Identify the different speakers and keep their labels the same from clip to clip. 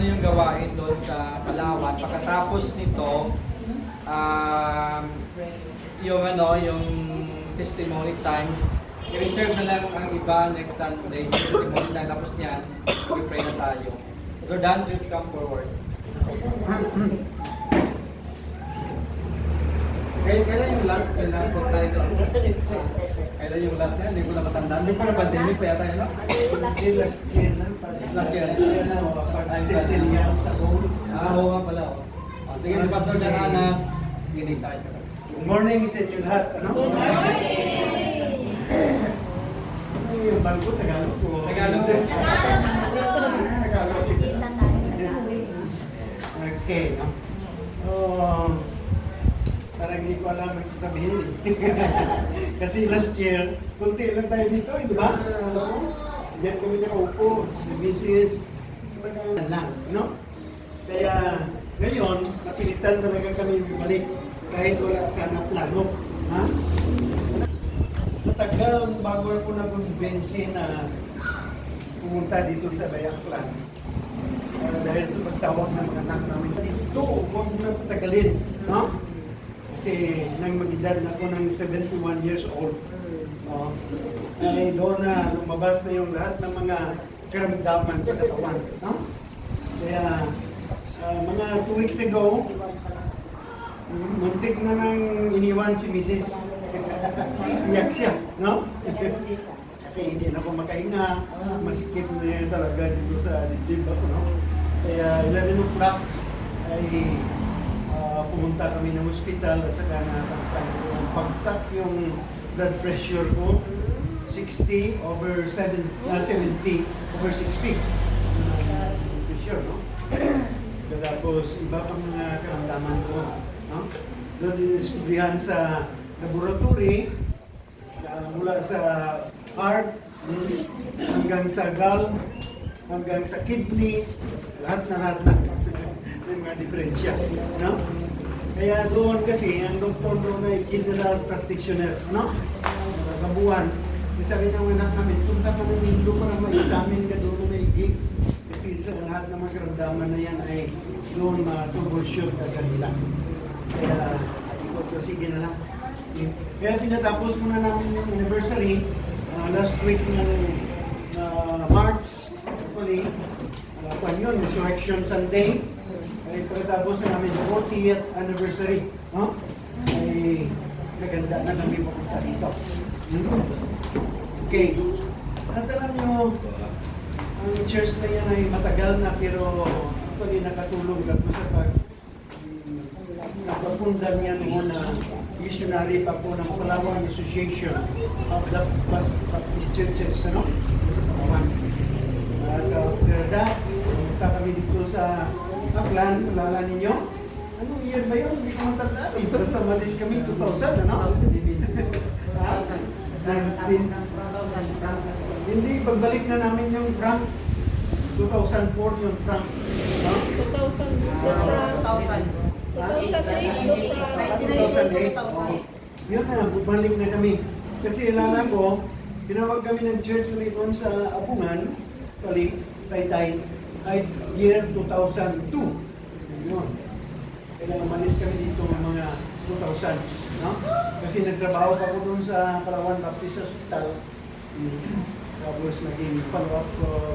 Speaker 1: yung gawain doon sa Palawan. Pagkatapos nito, yung yung testimony time, i-reserve na lang ang iba next Sunday sa testimony time. Tapos niyan, i-pray na tayo. So Dan, please come forward. Kailan yung last? Kailan yung last niya? Hindi ko na matandaan. Hindi pa na pandemic pa yata yun, no?
Speaker 2: Last year na.
Speaker 1: Last year.
Speaker 2: Settle yan sa goal.
Speaker 1: Oo nga pala. Sige, si Pastor Janana, ginig tayo sa kanya.
Speaker 2: Good morning sa inyo lahat. Ano? Good morning! Ano yung bago? Tagalog ko?
Speaker 1: Tagalog din.
Speaker 2: Tagalog. Okay, no? Parang hindi ko alam ang sasabihin. Kasi last year, kunti lang tayo dito, di ba? Diyan kami nakaupo, the business, lang, no? Kaya ngayon, napilitan talaga kami bumalik kahit wala sana plano. Ha? Matagal bago ako na-convince na pumunta dito sa Bayaklan. Dahil sa pagtawag ng anak namin dito, huwag mo na patagalin, no? Kasi nang mag-edad na ako ng 71 years old, ay doon na lumabas na yung lahat ng mga karamdaman sa katawan. No? Kaya mga 2 weeks ago, muntik na nang iniwan si Mrs. Iyak siya, no? Kasi hindi na ako makahinga, masikip na yun talaga dito sa dibdib ako, no? Kaya 11 o'clock ay pumunta kami ng hospital at saka natakpan ko yung pagsak yung blood pressure ko 60 over 70 over 60 pressure, no? Tapos iba pang mga karamdaman ko, no? Doon diniskubrihan sa laboratory mula sa heart hanggang sa gall hanggang sa kidney, lahat na may mga diferensya, no? Kaya doon kasi, ang doktor doon ay general practitioner, no? Kabuuan. Sabi ng anak namin, punta ka ng Indo para ma-examine ka doon na igig. Kasi sa lahat ng mga karamdaman na yan ay doon ma-troubleshoot ka kanila. Kaya, ikot ko, sige na lang. Kaya pinatapos muna namin yung anniversary, last week ng March, actually, yun, Resurrection Sunday. Ay pagkatapos na namin 40th anniversary, no? Ay naganda na kami pupunta dito. Okay. At alam nyo, ang church na yan ay matagal na pero actually nakatulong ako sa napapundar niya noon na missionary pa po ng Palawan Association of the Baptist Churches, ano? Sa Palawan. At after that, punta kami dito sa Aklan, kilala ninyo? Anong year ba yun? Hindi ko matandaan. Basta malis kami, 2000, ano? Hindi, pagbalik na namin yung Frank. 2004 yung Frank. 2008. Yun na, bumalik na kami. Kasi ilala ko, pinawag kami ng church ulit doon sa Abungan, Taytay, ay year 2002. Yun. Kaya umalis kami dito ng mga 2000. No? Kasi nagtrabaho pa ko doon sa Palawan Baptist Hospital. Tapos naging follow-up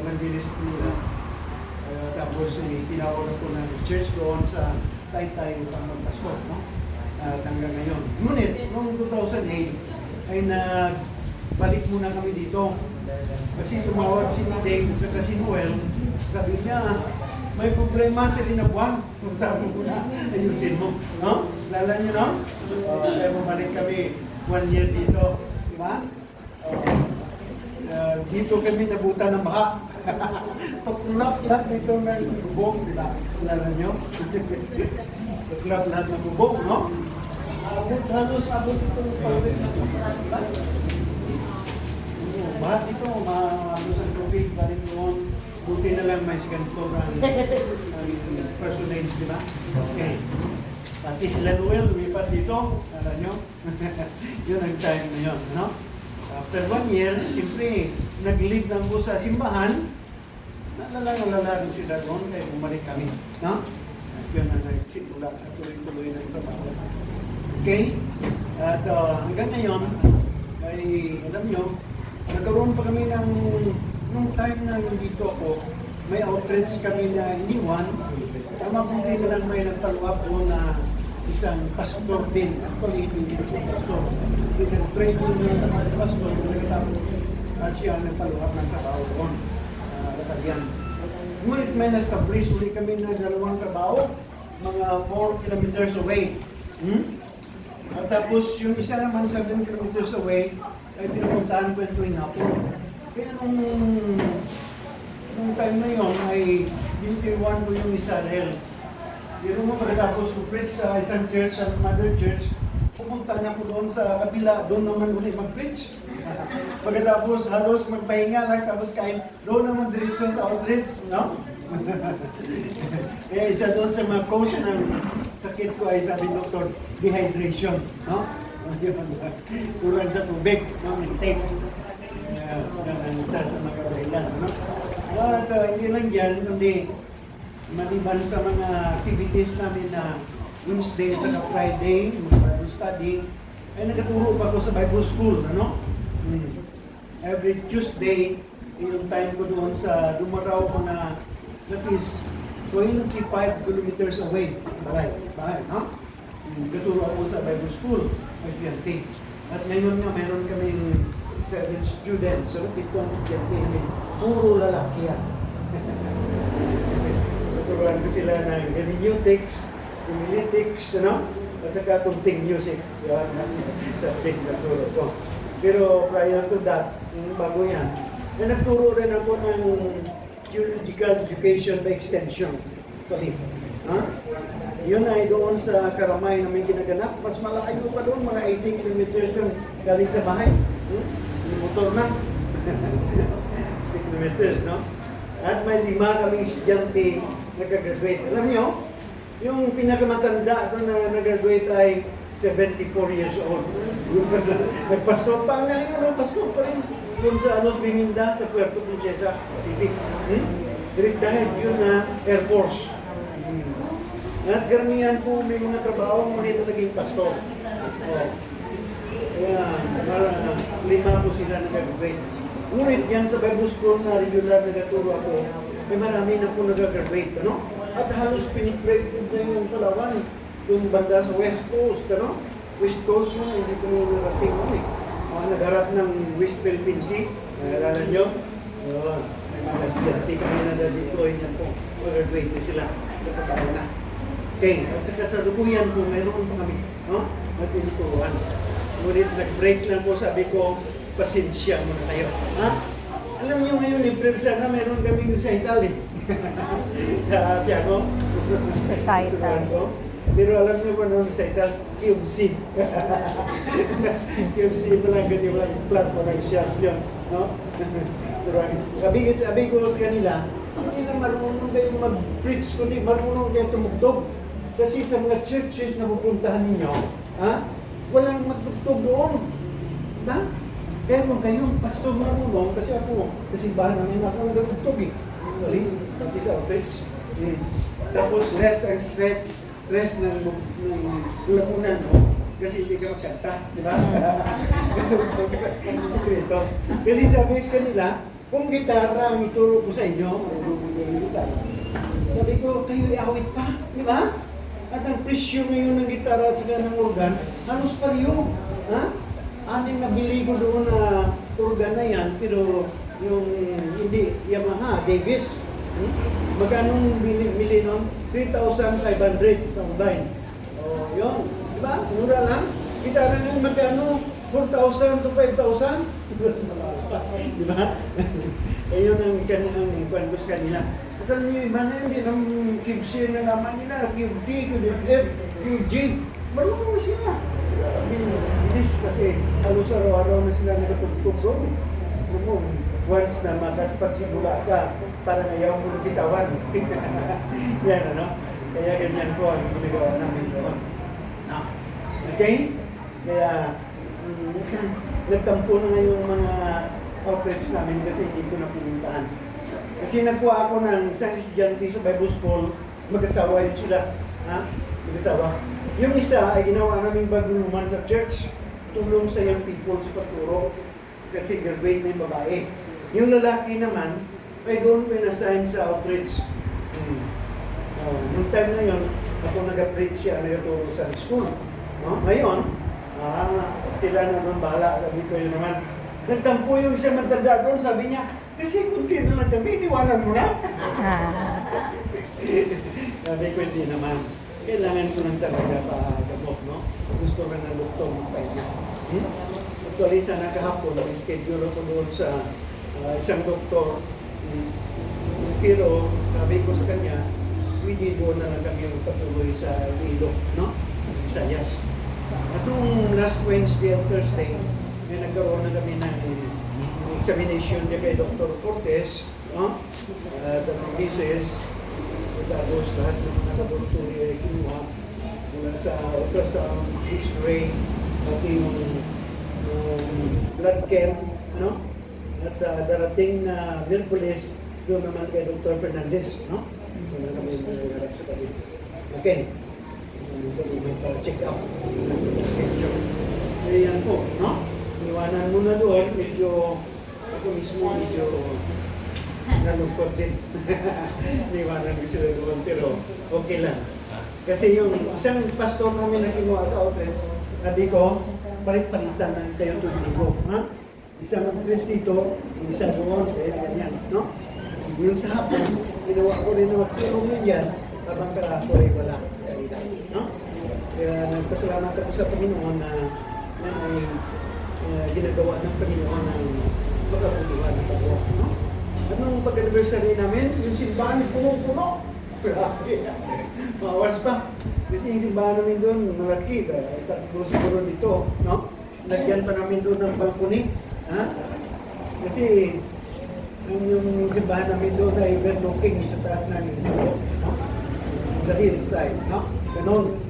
Speaker 2: evangelist ko nila. Tapos tinawag ako ng church doon sa Taytay upang magpastor. No? At hanggang ngayon. Ngunit, noong 2008, ay nagbalik muna kami dito. Kasi tumawag si Dave sa Noel, sabi niya, may problema si Linabuan. Punta mo na, ayusin mo. No? Lala niyo, no? Kaya bumalik kami 1 year dito. Diba? Dito kami nabuta ng baha. Tuklap lahat dito ng bubong, diba? Lala niyo? Tuklap lahat ng bubong, no? Halos abot ito ng pagkalit na tuklap. Bahat ito, mahalos ang tubig, balik noon. Buti na lang may sigantor ang personage, di ba? Okay. Pati sila Noel, lumipat dito. Alam nyo? Yun ang time na yun, no? After 1 year, siyempre, nag-leave lang po sa simbahan. nalala rin sila doon, kaya bumalik kami. No? At yun na nagsimula at tuloy-tuloy ng trabaho. Okay? At hanggang ngayon, ay alam nyo, nagkaroon pa kami ng, nung time na nandito ako, may outreach kami na iniwan. Tama kung hindi na lang may nag-follow up doon na isang pastor din. Actually, hindi siya pastor. Nag-training na sa mga pastor, nagkatapos at siya ang nag-follow up ng trabaho doon. Batalyan. Ngunit may na-establish ulit kami na dalawang trabaho, mga 4 kilometers away. At tapos yung isa naman 7 kilometers away, ay pinupuntahan ko ito yung hapon. Kaya nung time na yun ay biniwan ko yung Israel. Pero mo pagkatapos ko preach sa isang church, sa mother church, pumunta na ko doon sa kabila, doon naman ulit mag-preach. Pagkatapos halos magpahinga lang, tapos kain, doon naman diretso sa outreach, no? Eh, isa doon sa mga cause ng sakit ko ay sabi doktor, dehydration, no? Kulang sa tubig, no? Intake. Yan ang isa sa mga kailan, no? At hindi lang yan, kundi maliban sa mga activities namin na Wednesday at saka Friday, Bible study, ay nagtuturo pa ako sa Bible school, ano? Every Tuesday, yung time ko doon sa Dumaraw mga that is 25 kilometers away. Bahay, no? Nagtuturo ako sa Bible school, estudyante. At ngayon nga, mayroon kaming 7 students, so 7 estudyante namin, puro lalaki yan. Turuan ko sila ng hermeneutics, homiletics, ano? At saka kunting music. Yan sa turo ko. Pero prior to that, bago yan, nagturo rin ako ng theological education by extension. Yun ay doon sa Karamay na may ginaganap. Mas malayo pa doon, mga 80 kilometers yung galing sa bahay. Yung motor na. 80 kilometers, no? At may 5 kaming estudyante nag-graduate. Alam niyo, yung pinakamatanda doon na nag-graduate ay 74 years old. Nagpastor pa nga yun, pastor pa rin. Doon sa Anos Biminda, sa Puerto Princesa City. Dahil yun na Air Force. At karamihan po may mga trabaho, ngunit naging pastor. Kaya 5 po sila nag-graduate. Ngunit yan sa Bible School na regular na naturo ako, may marami na po nag-graduate, ano? At halos pinipregate na yung Palawan, yung banda sa West Coast, ano? West Coast mo, hindi ko narating mo eh. Nagharap ng West Philippine Sea, nalala nyo? May mga estudyante kami na na-deploy niya po, mag-graduate na sila, nakataon na. Okay, at sa kasalukuyan po, mayroon po kami, no? Nagtinuturuan. Ngunit nag-break lang po, sabi ko, pasensya muna tayo. Ha? Alam niyo ngayon, April sana, meron kaming recital eh. Sa piano.
Speaker 3: Recital.
Speaker 2: Pero alam niyo ba nung recital, QC. QC ito lang kasi walang flat, walang sharp yun. No? Sabi ko sa kanila, hindi na marunong kayo mag-preach, kundi marunong kayo tumugtog. Kasi sa mga churches na pupuntahan ninyo, ha? Walang magtugtog doon. Diba? Pero kung kayong pastor marunong, kasi ako, kasi bahan namin ako nagtugtog eh. Pati sa outreach. Tapos less ang stress ng lamunan mo. Kasi hindi ka magkanta, di ba? Kasi sabi ko sa kanila, kung gitara ang ituro ko sa inyo, sabi ko, kayo iawit pa, di ba? At ang presyo ngayon ng gitara at saka ng organ, halos pareho. Ha? Aning nabili ko doon na organ na yan, pero yung hindi Yamaha, Davis. Magkano bili nun? 3,500 sa online. O, yun. Diba? Mura lang. Gitara ngayon magkano? 4,000 to 5,000? Diba? Ayun ang kanilang sa kanila. At alam niyo, iba na yun, ang QC na naman nila, QD, QDF, QG. Marunong na sila. Bilis kasi halos araw-araw na sila nakatugtog. Once na makapagsimula ka, parang ayaw mo na bitawan. Yan, ano? Kaya ganyan po ang ginagawa namin doon. Okay? Kaya, nagtampo na nga yung mga outreach namin kasi hindi ko na pinuntahan. Kasi nagkuha ako ng isang estudyante sa Bible School, mag-asawa yun sila. Ha? Mag-asawa. Yung isa ay ginawa naming bagong naman sa church. Tulong sa young people sa pagturo. Kasi graduate na yung babae. Yung lalaki naman, ay doon ko in-assign sa outreach. Nung time na yun, ako nag-preach siya, nag-turo sa school. No? Ngayon, sila na doon bahala. Sabi ko yun naman. Nagtampo yung isang matanda doon, sabi niya, kasi kunti na lang kami, iniwanan mo na. Sabi ko, hindi naman. Kailangan ko lang talaga pa-gamot, no? Gusto na ng doktor magpahinga. Actually, sana kahapon, nag-schedule ako doon sa isang doktor. Pero, sabi ko sa kanya, hindi doon na lang kami magpatuloy sa ilog, no? Visayas. At nung last Wednesday at Thursday, may nagkaroon na kami ng examination niya kay Dr. Cortez, no? At ang cases, tapos lahat ng mga laboratory ay kinuha mula sa ultrasound, X-ray, pati yung blood chem, ano? At darating na Miyerkules, doon naman kay Dr. Fernandez, no? Doon na kami nagharap sa kanya. Okay. Check up. Schedule. Ayan po, no? Iwanan mo na doon, medyo ako mismo medyo nalungkot din. Iwanan ko sila doon, pero okay lang. Kasi yung isang pastor namin na kinuha sa outreach, sabi ko, palit-palitan na kayo tuloy ko. Ha? Isang outreach dito, isa doon, kaya ganyan, no? Yung sa hapon, ginawa ko rin na magtulong yun yan, habang kahapon ay wala sa kanila, no? Kaya nagpasalamat ako sa Panginoon na ay ginagawa ng Panginoon ng makapuluhan ng pagwa, no? Anong pag-anniversary namin, yung simbahan puno-puno. Grabe. Mawas pa. Kasi yung simbahan namin doon, malaki. Tatlo siguro dito, no? Lagyan pa namin doon ng balcony. Ha? Kasi yung simbahan namin doon ay overlooking sa taas namin dito, no? The hillside, no? Ganon.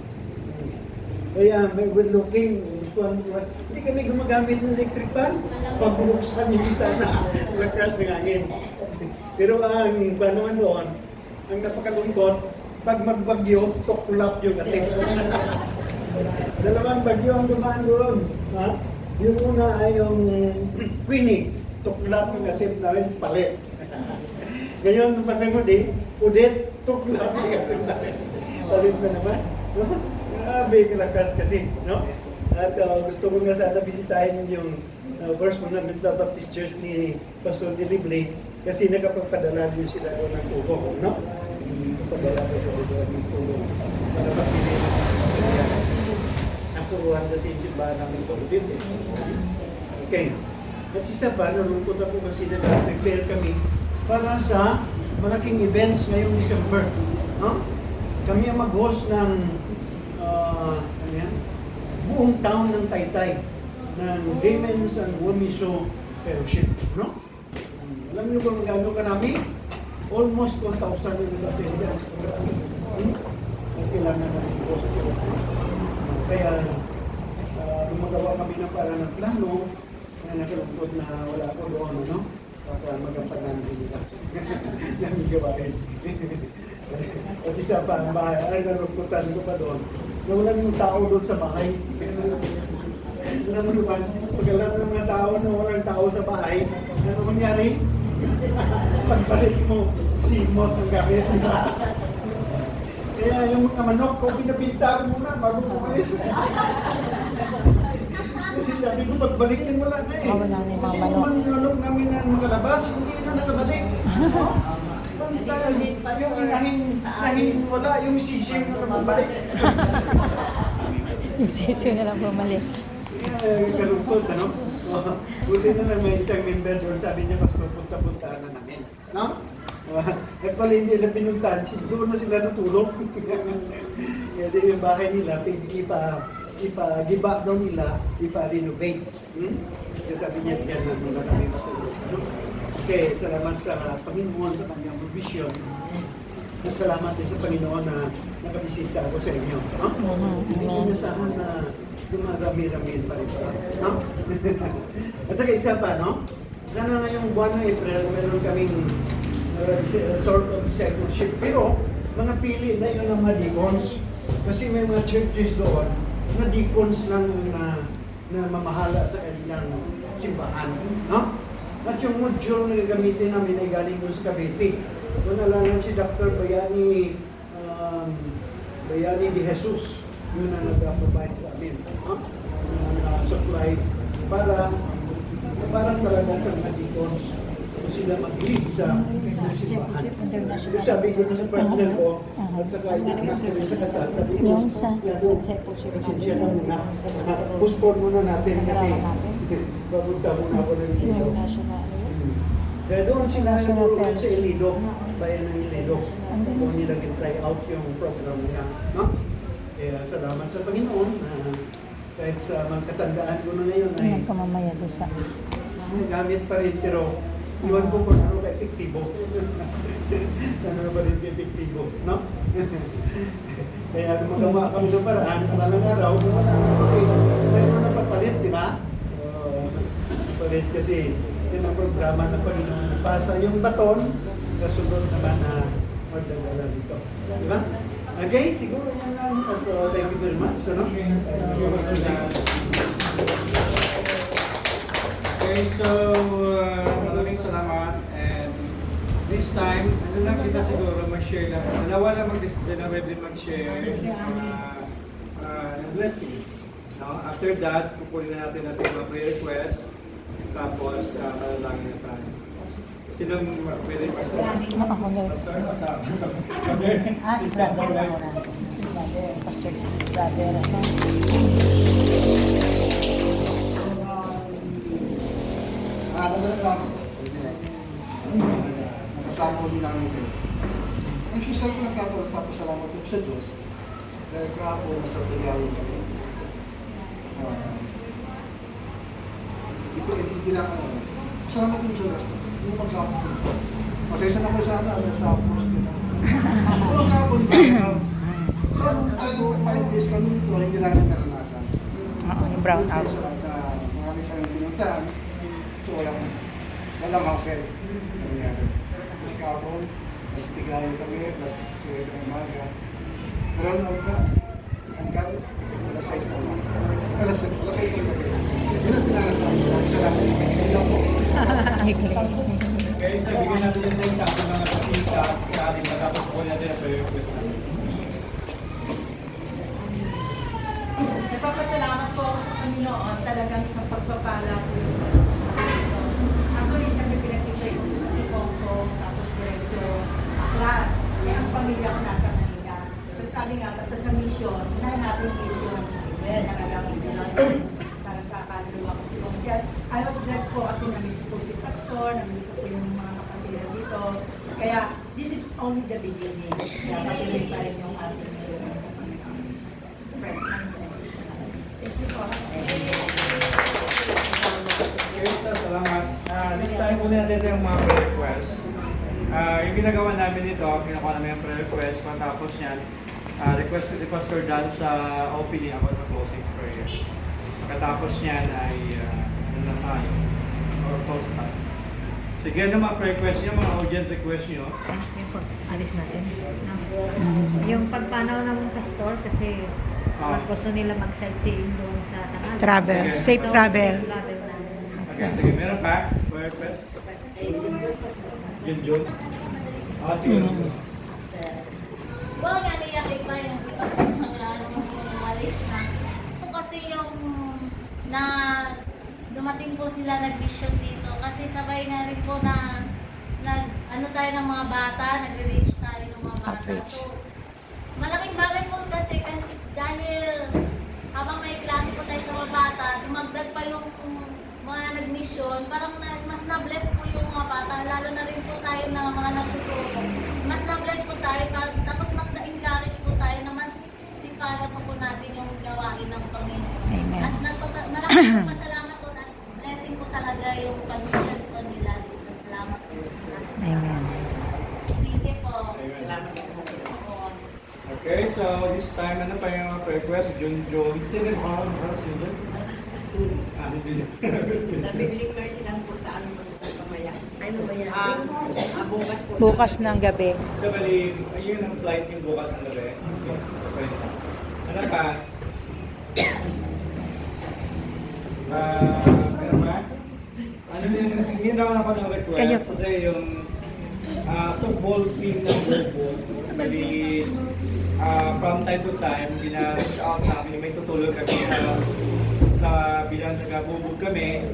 Speaker 2: Kaya may overlooking, hindi kami gumagamit ng electric fan. Pag binuksan yung kita na lakas ng hangin. Pero ang iba naman doon, ang napakalungkot, pag magbagyo, tuklap yung ating. Dalawang bagyo ang dumaan doon. Ha? Yung una ay yung Queenie, tuklap yung ating namin, palit. Ngayon, panangod Udet, tuklap yung ating namin. Palit na naman. Grabe, kalakas kasi, no? At gusto ko nga sana bisitahin yung First Fundamental Baptist Church ni Pastor Dilible kasi nakapagpadala din sila doon ng tulong, no? Padala doon ng tulong para pagpili ng materials. Nakuruhan kasi yung simbahan namin ito din. Okay. At isa pa, nalungkot ako kasi nag-prepare kami para sa malaking events ngayong December. No? Kami ang mag-host ng buong town ng Taytay ng Women's and Women's Fellowship, no? Alam niyo kung gaano karami? Almost 1,000 yung nag-attend. Kailangan na ng host ko. Kaya gumagawa kami ng para ng plano na nakalungkot na wala ko doon, no? Para magampanan nila. Yung gawain. At isa pa, ang bahay, ay nalungkotan ko pa doon. Wala yung tao doon sa bahay. Alam mo naman, pag alam ng mga tao na walang tao sa bahay, ano mangyari? Pagbalik mo, simot ang gamit nila. Kaya yung mga manok ko, pinabinta ko muna bago umalis. Kasi sabi ko, pagbalikin wala na eh. Kasi yung mga manok namin na makalabas, hindi na nakabalik. Yung inahin wala, yung sisiw na bumalik.
Speaker 3: Yung sisiw na lang bumalik.
Speaker 2: Kalungkot, ano? Buti na lang may isang member doon, sabi niya, Pastor, punta-puntaan na namin. No? At pala hindi na pinuntahan, doon na sila natulog. Kasi yung bahay nila, ipa-giba daw nila, ipa-renovate. Kaya sabi niya, diyan na muna kami matulog. Okay, salamat sa Panginoon sa kanyang provision. At salamat din sa Panginoon na nakabisita ako sa inyo. No? Hindi ko nasahan na dumarami-rami pa rin. No? At saka isa pa, no? Sana ngayong buwan ng April, meron kaming sort of discipleship. Pero, mga pili na yun ng mga deacons. Kasi may mga churches doon na deacons lang na mamahala sa kanilang simbahan. No? At yung module na gagamitin namin ay galing doon sa Cavite. Doon nalaman si Dr. Bayani de Jesus, yun na nag-provide sa amin. No? Supplies para talaga sa mga deacons kung sila mag-lead sa simbahan. So, sabi ko na sa partner ko, at saka inaanak ko rin sa kasal, sabi ko,
Speaker 3: Yung sa
Speaker 2: pasensya na muna. Postpone muna natin kasi babunta muna ako ng dito.
Speaker 3: yung national.
Speaker 2: Kaya doon sila nagturo doon sa Ilido, bayan ng Ilido. Doon nila try out yung program nila. No? Kaya salamat sa Panginoon na kahit sa mga katandaan ko na ngayon ay
Speaker 3: Yung kamamaya doon sa...
Speaker 2: gamit pa rin, pero iwan ko kung ano ka epektibo. Ano ba rin epektibo, no? Kaya gumagawa kami ng paraan, malang araw, tayo na napapalit, di ba? Napapalit kasi yun ang programa ng Panginoon. Pasa yung baton, kasunod naman na magdadala dito. Di ba? Okay, siguro yan lang. At thank you very much. Ano?
Speaker 1: Okay, so maraming salamat, and this time, ano lang kita siguro mag-share lang. Dalawa lang mag-share ng blessing. No? After that, kukunin na natin mga prayer requests, tapos manalangin na tayo. Sinong prayer request?
Speaker 3: Ako guys. Si brother na muna. Pastor brother.
Speaker 4: Nakasama ko din namin kayo. Nag-share ko lang sa ako, tapos salamat ko sa Diyos. Dahil kahapon, nasa tigayon kami. Hindi na ako. Salamat din sa Diyos. Yung magkapon ko. Masaysa na ko sana, sa post din ako. Yung magkapon ko. So, nung talagang 5 days kami dito, hindi namin naranasan.
Speaker 3: Oo, yung brown out.
Speaker 4: Sa lahat na marami kami pinuntahan. So, walang hassle. Nangyari. Tapos kahapon, mas tigayon kami, plus 7 ng umaga. Pero hanggang alas 6 na umaga. Alas 6 na gabi. Yun ang tinalasan. Salamat. Yun lang po.
Speaker 3: Ay, great.
Speaker 1: Okay, so bigyan natin yung next sa ating mga kasitas, sa ating matapos po natin ang prayer request natin.
Speaker 5: Nagpapasalamat po ako sa Panginoon, talagang isang pagpapala po yung ako rin siyempre pinag-picture ko si Pongko, tapos diretso Aklat. Eh, ang pamilya ko nasa Manila. Pero sabi nga, basta sa mission, unahin natin yung mission. Ayan, nakagamit nila para sa kaluluwa ko si Pongko. Kaya I was blessed po kasi namit po si Pastor, namit po yung mga kapatid dito. Kaya this is only the beginning. Kaya patuloy pa rin yung ating sa Panginoon. Friends, thank you po.
Speaker 1: Okay, so salamat. This time po natin yung mga prayer requests. Yung ginagawa namin dito, kinukuha namin yung prayer request. Matapos yan, request ko si Pastor Dan sa opening about sa closing prayer. Pagkatapos niyan ay ano na tayo, or close tayo. Sige, ano mga prayer request niyo, mga audience request niyo?
Speaker 6: Alis natin. Yung pagpanaw ng pastor kasi gusto nila mag-sightseeing doon sa Tangal.
Speaker 3: Travel.
Speaker 1: Sige.
Speaker 3: Safe travel.
Speaker 6: Safe travel natin.
Speaker 1: Okay, sige, meron pa? Prayer request? Yun. Sige.
Speaker 7: Huwag nga niya pa yung mga walis na. Ito kasi yung na dumating po sila nag-mission dito kasi sabay na rin po na ano tayo ng mga bata, nag-reach tayo ng mga bata.
Speaker 3: Outreach.
Speaker 7: So, malaking bagay po kasi dahil habang may klase po tayo sa mga bata, dumagdag pa yung mga nag-mission, parang mas na-bless po yung mga bata, lalo na rin po tayo na mga nagtuturo. Mas na-bless po tayo, tapos mas na-encourage po tayo na mas sipagan po natin yung gawain ng Panginoon.
Speaker 3: Amen.
Speaker 7: At maraming po pasalamat po at blessing po talaga yung pag-mission po nila dito. Salamat po.
Speaker 3: Amen.
Speaker 7: Thank you po.
Speaker 5: Salamat sa Panginoon.
Speaker 1: Okay, so this time, ano pa yung prayer request? June. Sino yung
Speaker 5: Student.
Speaker 1: hindi.
Speaker 5: Nabibili ko silang po sa ano pamaya.
Speaker 8: Ay,
Speaker 3: Bukas ng gabi.
Speaker 1: So, bali, ayun ang flight yung bukas ng gabi. So, okay. Ano pa? Ano ba? Ano din, hindi na ako ng request
Speaker 3: Kayo.
Speaker 1: kasi yung softball team ng Bobo, bali, from time to time, gina-reach out namin, may tutulong kami sa bilang taga-bubog kami.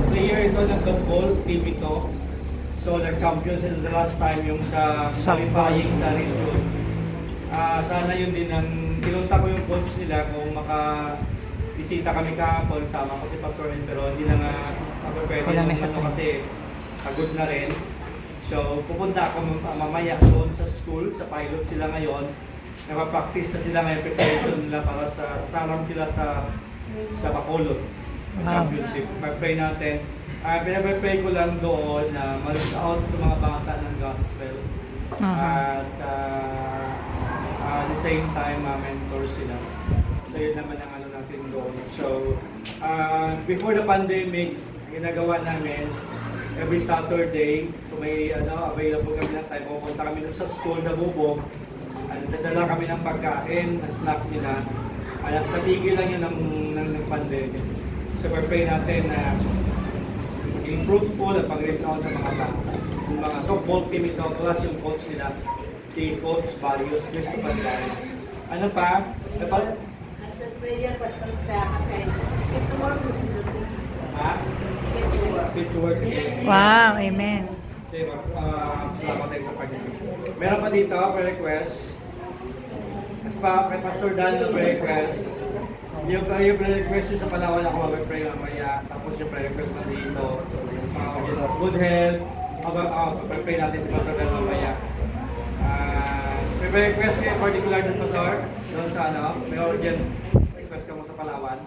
Speaker 1: Player ito ng softball team ito. So, nag-champion sila the last time yung sa qualifying sa region. Sana yun din ang tinunta ko yung coach nila kung bisita kami kahapon, sama ko si Pastor Ren, pero hindi na nga ako pwede
Speaker 3: Walang
Speaker 1: nung
Speaker 3: nasa
Speaker 1: ano
Speaker 3: time.
Speaker 1: kasi pagod na rin. So, pupunta ako mamaya doon sa school, sa pilot sila ngayon. Nakapractice na sila ngayon, preparation nila para sasarang sila sa Bacolod championship. Mag-pray natin. Pinag-pray ko lang doon na mag-reach out ng mga bata ng gospel. At the same time, mentor sila. So yun naman ang ano natin doon. So, before the pandemic, ginagawa namin every Saturday, kung may available kami ng time, pupunta kami doon sa school, sa Bubog, dadala kami ng pagkain, ng snack nila. Patigil lang yun ng pandemic. So, pray natin na maging fruitful at pag-reach out sa mga bata. Yung mga softball team ito, plus yung coach nila, si Coach Barrios, Christopher Barrios. Ano pa?
Speaker 5: As a prayer, pastor sa akin kay get to work with the
Speaker 1: Ha?
Speaker 5: Get to work.
Speaker 1: Fit to work again.
Speaker 3: Wow, amen.
Speaker 1: Diba? Salamat tayo sa Panginoon. Meron pa dito, request. Mas pa, kay Pastor Dan na request. Yung request yung sa Palawan ako mag-pray mamaya. Tapos yung request na dito. Good health. Pag-pray natin sa Pastor Dan mamaya. May request kayo particular dito, Pastor? Doon sa ano? May organ request ka mo sa Palawan.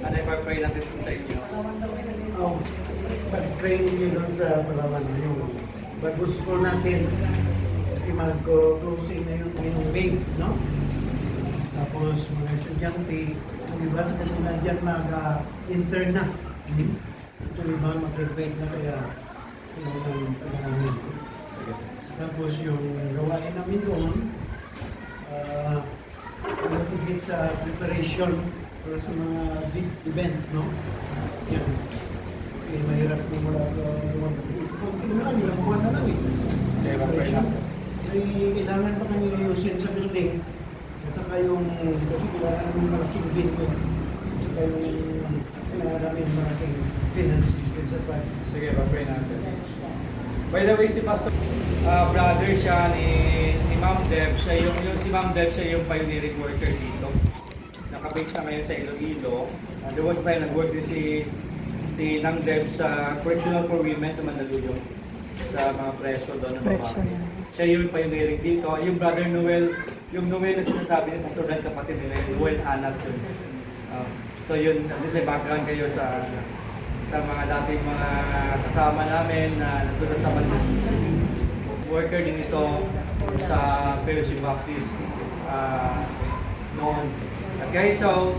Speaker 1: Ano yung pray natin sa inyo?
Speaker 2: Pag-training nyo doon sa Palawan, yung bagus school natin, kasi mag-closing na yung May, no? Tapos mga estudyante, yung iba sa kanila dyan mag-intern na. Ito yung iba mag-graduate na kaya namin. Tapos yung gawain namin doon, tigit sa preparation para sa mga big events, no? Yan. Kasi mahirap kung wala kung ilang buwan na lang eh.
Speaker 1: Okay, pag-pray na.
Speaker 2: May kailangan pa kami ayusin sa building. At saka yung, kasi kailangan namin malaking building. At saka yung kailangan namin malaking finance system sa project.
Speaker 1: Sige, pag-pray natin. By the way, si Pastor, brother siya ni Ma'am Deb. Si Ma'am Deb siya yung pioneering worker dito. Nakabase na ngayon sa Iloilo. There was time nag-work din si Nang Deb sa Correctional for Women sa Mandaluyong. Sa mga preso doon ng babae. Siya yung pioneering dito. Yung brother Noel, yung Noel na sinasabi ni Pastor Dan, kapatid nila, yung Noel Hanat yun. So yun, at least may background kayo sa mga dating mga kasama namin na nandun sa Mandaluyong. Worker din ito sa Fellowship Baptist noon. Okay, so